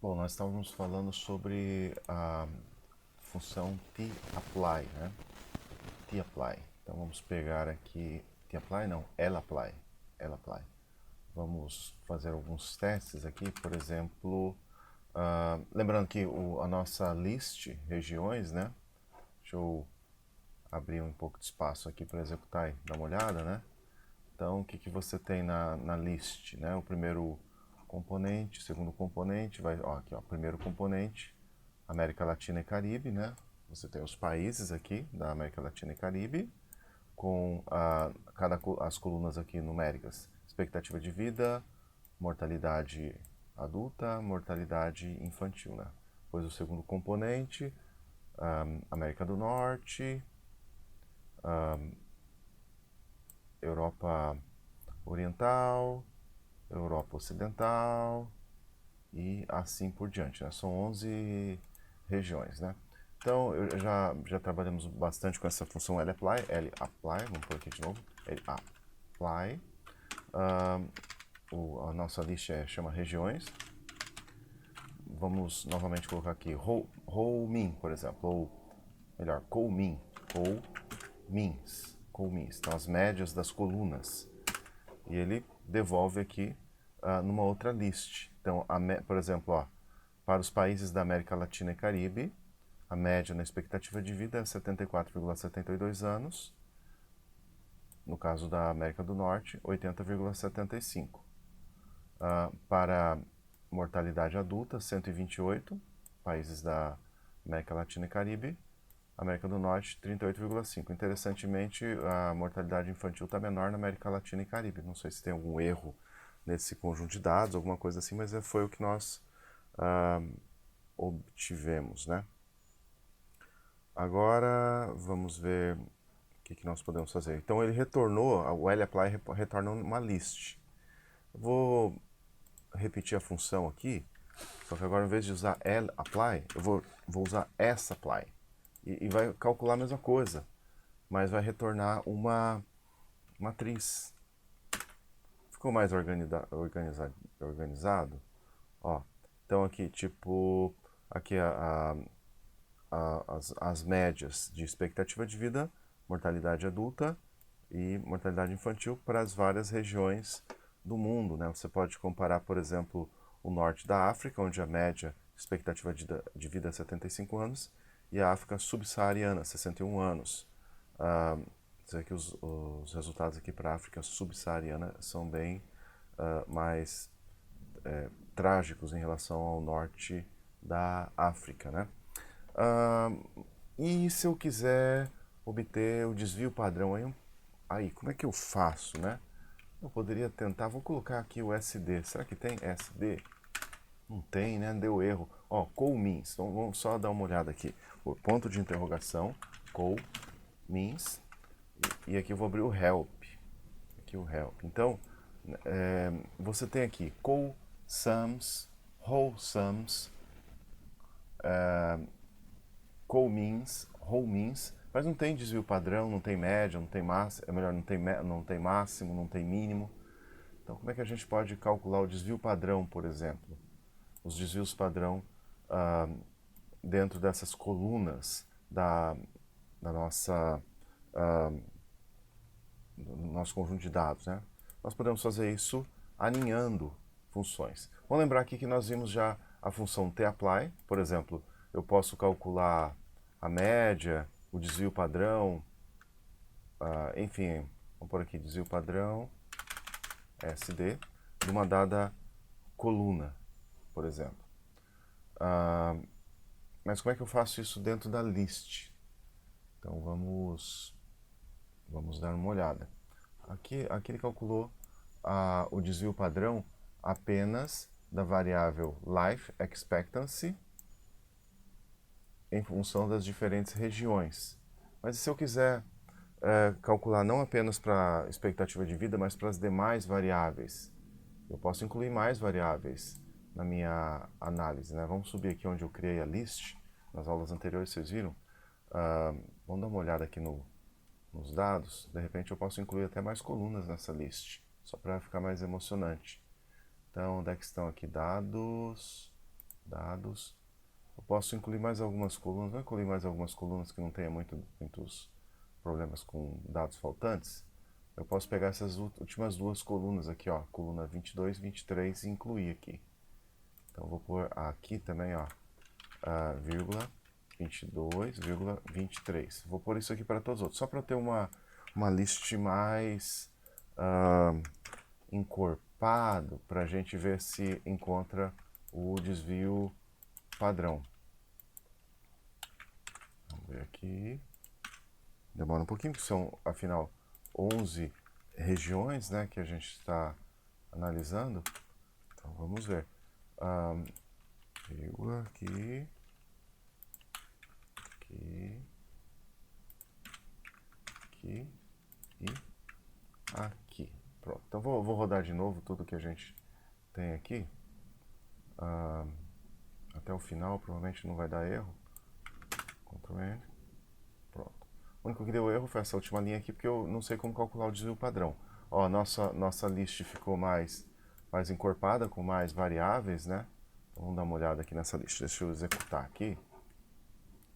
Bom, nós estávamos falando sobre a função tapply, né? tapply. Então vamos pegar aqui tapply, não, lapply, lapply. Vamos fazer alguns testes aqui, por exemplo, lembrando que a nossa list regiões, né? Deixa eu abrir um pouco de espaço aqui para executar e dar uma olhada, né? Então, o que, que você tem na list, né? O primeiro componente, o segundo componente, vai, ó, aqui, ó, primeiro componente, América Latina e Caribe, né? Você tem os países aqui da América Latina e Caribe, com as colunas aqui numéricas, expectativa de vida, mortalidade adulta, mortalidade infantil, né? Depois o segundo componente, América do Norte, Europa Oriental, Europa Ocidental e assim por diante, né? São 11 regiões, né? Então, já trabalhamos bastante com essa função lapply, vamos pôr aqui de novo, lapply. A nossa lista chama regiões. Vamos novamente colocar aqui min, por exemplo, ou melhor, comin, means, então as médias das colunas. E ele devolve aqui numa outra list. Então, por exemplo, ó, para os países da América Latina e Caribe, a média na expectativa de vida é 74,72 anos. No caso da América do Norte, 80,75. Para mortalidade adulta, 128, países da América Latina e Caribe. América do Norte, 38,5. Interessantemente, a mortalidade infantil está menor na América Latina e Caribe. Não sei se tem algum erro nesse conjunto de dados, alguma coisa assim, mas foi o que nós obtivemos, né? Agora, vamos ver o que nós podemos fazer. Então, ele retornou, o lapply retorna uma list. Eu vou repetir a função aqui, só que agora, em vez de usar lapply, eu vou usar sapply. E vai calcular a mesma coisa, mas vai retornar uma matriz. Ficou mais organizado? Ó, então aqui, tipo, aqui as médias de expectativa de vida, mortalidade adulta e mortalidade infantil para as várias regiões do mundo, né? Você pode comparar, por exemplo, o norte da África, onde a média expectativa de vida é 75 anos, e a África subsaariana, 61 anos. Dizer que os resultados aqui para a África subsaariana são bem mais trágicos em relação ao norte da África, né? E se eu quiser obter o desvio padrão, aí como é que eu faço, né? Eu poderia tentar, vou colocar aqui o SD. Será que tem SD? Não tem, né? Deu erro. Ó, colmeans. Então vamos só dar uma olhada aqui. O ponto de interrogação, colmeans. E aqui eu vou abrir o help. Aqui o help. Então, você tem aqui colsums, wholesums, colmeans, whole means, mas não tem desvio padrão, não tem média, não tem máximo, é melhor, não tem máximo, não tem mínimo. Então, como é que a gente pode calcular o desvio padrão, por exemplo? Os desvios padrão dentro dessas colunas da nossa, do nosso conjunto de dados, né? Nós podemos fazer isso aninhando funções. Vamos lembrar aqui que nós vimos já a função tapply, por exemplo, eu posso calcular a média, o desvio padrão, enfim, vamos por aqui, desvio padrão, SD, de uma dada coluna, por exemplo. Mas como é que eu faço isso dentro da list? Então vamos dar uma olhada. Aqui ele calculou o desvio padrão apenas da variável life expectancy em função das diferentes regiões. Mas se eu quiser calcular não apenas para a expectativa de vida, mas para as demais variáveis, eu posso incluir mais variáveis na minha análise, né? Vamos subir aqui onde eu criei a list. Nas aulas anteriores vocês viram? Vamos dar uma olhada aqui nos dados. De repente eu posso incluir até mais colunas nessa list, só para ficar mais emocionante. Então, onde é que estão aqui dados? dados. Eu posso incluir mais algumas colunas, vou incluir mais algumas colunas que não tenha muitos problemas com dados faltantes. Eu posso pegar essas últimas duas colunas aqui, ó, coluna 22, 23 e incluir aqui. Então, vou pôr aqui também, ó, vírgula 22, vírgula 23. Vou pôr isso aqui para todos os outros, só para ter uma list mais encorpado, para a gente ver se encontra o desvio padrão. Vamos ver aqui. Demora um pouquinho, porque são, afinal, 11 regiões, né, que a gente está analisando. Então, vamos ver. Vírgula aqui. Aqui e aqui. Pronto. Então vou rodar de novo tudo que a gente tem aqui. Até o final, provavelmente não vai dar erro. Ctrl N. Pronto. O único que deu erro foi essa última linha aqui, porque eu não sei como calcular o desvio padrão. Ó, nossa list ficou mais encorpada, com mais variáveis, né? Então, vamos dar uma olhada aqui nessa lista. Deixa eu executar aqui.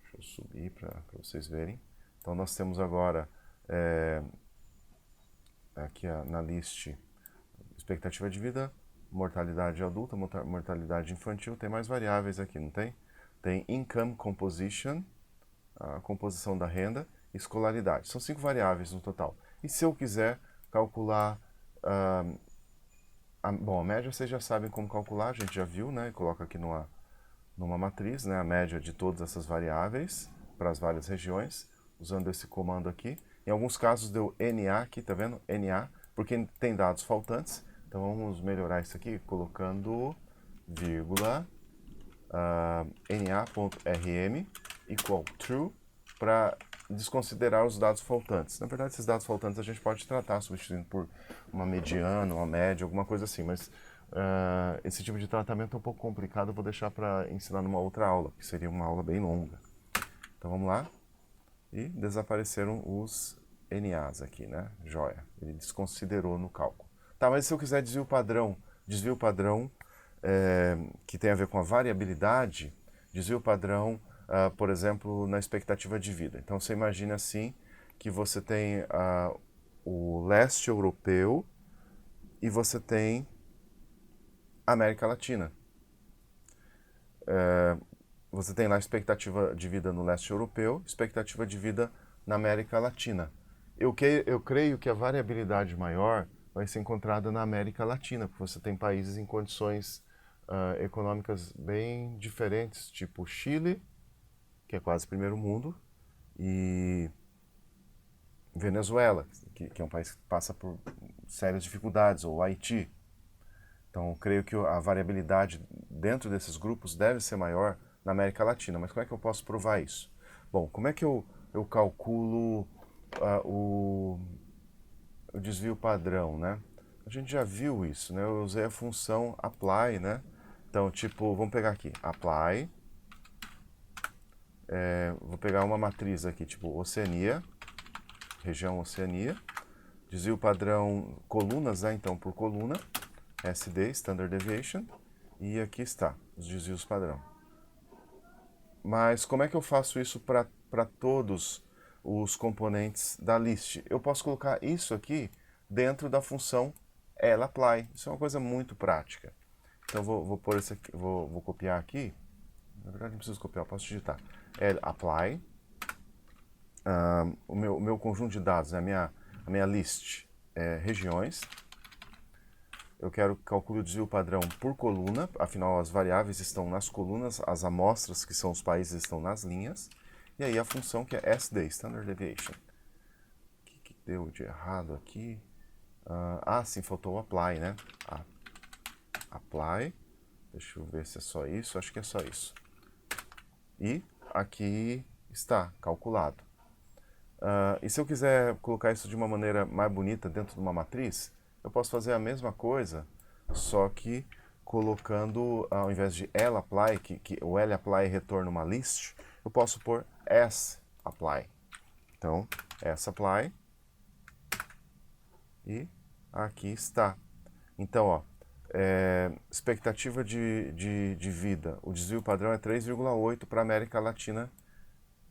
Deixa eu subir para vocês verem. Então, nós temos agora, aqui na list, expectativa de vida, mortalidade adulta, mortalidade infantil. Tem mais variáveis aqui, não tem? Tem income composition, a composição da renda, e escolaridade. São 5 variáveis no total. E se eu quiser calcular... bom, a média vocês já sabem como calcular, a gente já viu, né? Coloca aqui numa matriz, né? A média de todas essas variáveis para as várias regiões, usando esse comando aqui. Em alguns casos deu NA aqui, tá vendo? NA, porque tem dados faltantes. Então vamos melhorar isso aqui colocando vírgula na.rm equal true para desconsiderar os dados faltantes. Na verdade, esses dados faltantes a gente pode tratar substituindo por uma mediana, uma média, alguma coisa assim, mas esse tipo de tratamento é um pouco complicado, eu vou deixar para ensinar numa outra aula, que seria uma aula bem longa. Então vamos lá. E desapareceram os NAs aqui, né? Joia. Ele desconsiderou no cálculo. Tá, mas se eu quiser desvio padrão que tem a ver com a variabilidade, desvio padrão, por exemplo, na expectativa de vida. Então você imagina assim que você tem o leste europeu e você tem a América Latina. Você tem lá expectativa de vida no leste europeu, expectativa de vida na América Latina. Eu creio que a variabilidade maior vai ser encontrada na América Latina, porque você tem países em condições econômicas bem diferentes, tipo Chile, que é quase primeiro mundo, e Venezuela, que é um país que passa por sérias dificuldades, ou Haiti. Então, eu creio que a variabilidade dentro desses grupos deve ser maior na América Latina. Mas como é que eu posso provar isso? Bom, como é que eu calculo o desvio padrão, né? A gente já viu isso, né? Eu usei a função apply, né? Então, tipo, vamos pegar aqui, apply. Vou pegar uma matriz aqui, tipo Oceania, região Oceania. Desvio padrão colunas, né? Então, por coluna, SD, Standard Deviation. E aqui está, os desvios padrão. Mas como é que eu faço isso para todos os componentes da list? Eu posso colocar isso aqui dentro da função lapply. Isso é uma coisa muito prática. Então vou pôr esse aqui, vou copiar aqui. Na verdade não preciso copiar, eu posso digitar. Apply. O meu conjunto de dados, a minha list regiões. Eu quero calcular o desvio padrão por coluna, afinal as variáveis estão nas colunas, as amostras, que são os países, estão nas linhas. E aí a função que é SD, Standard Deviation. O que deu de errado aqui? Sim, faltou o apply, né? Apply. Deixa eu ver se é só isso, acho que é só isso. E aqui está, calculado. E se eu quiser colocar isso de uma maneira mais bonita dentro de uma matriz, eu posso fazer a mesma coisa, só que colocando, ao invés de lapply, que o lapply retorna uma list, eu posso pôr sapply. Então, sapply. E aqui está. Então, ó, expectativa de vida. O desvio padrão é 3,8 para América Latina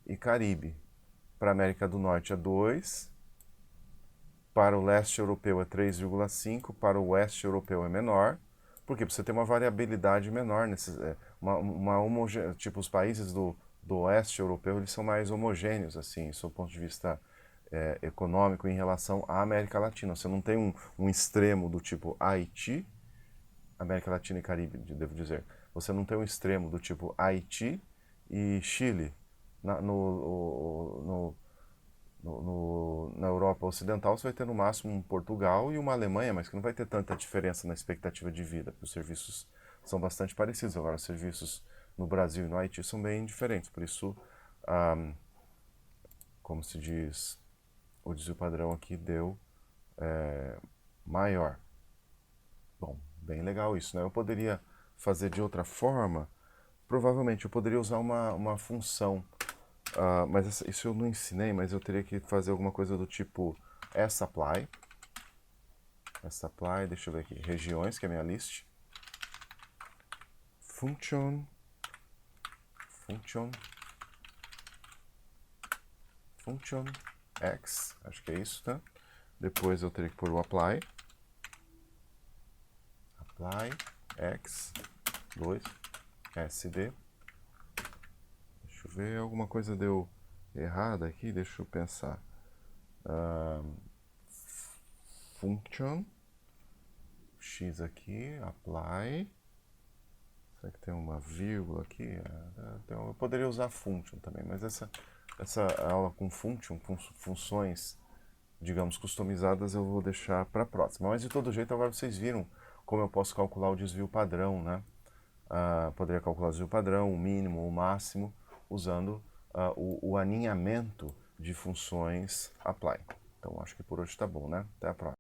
e Caribe. Para América do Norte é 2. Para o leste europeu é 3,5. Para o oeste europeu é menor. Por quê? Porque você tem uma variabilidade menor. Tipo, os países do oeste europeu eles são mais homogêneos, assim, do ponto de vista econômico em relação à América Latina. Você não tem um extremo do tipo Haiti, América Latina e Caribe, devo dizer. Você não tem um extremo do tipo Haiti e Chile. Na Europa Ocidental você vai ter no máximo um Portugal e uma Alemanha, mas que não vai ter tanta diferença na expectativa de vida, porque os serviços são bastante parecidos. Agora, os serviços no Brasil e no Haiti são bem diferentes, por isso, como se diz, o desvio padrão aqui deu maior. Bom, bem legal isso, né? Eu poderia fazer de outra forma, provavelmente eu poderia usar uma função, mas isso eu não ensinei, mas eu teria que fazer alguma coisa do tipo sapply, deixa eu ver aqui, regiões, que é a minha list, function, x, acho que é isso, tá? Depois eu teria que pôr o apply x 2 sd. Deixa eu ver, alguma coisa deu errada aqui, deixa eu pensar. Function x aqui, apply. Será que tem uma vírgula aqui? Eu poderia usar function também, mas essa aula com function, com funções, digamos, customizadas, eu vou deixar para a próxima. Mas de todo jeito, agora vocês viram como eu posso calcular o desvio padrão, né? Poderia calcular o desvio padrão, o mínimo, o máximo, usando o aninhamento de funções apply. Então acho que por hoje está bom, né? Até a próxima.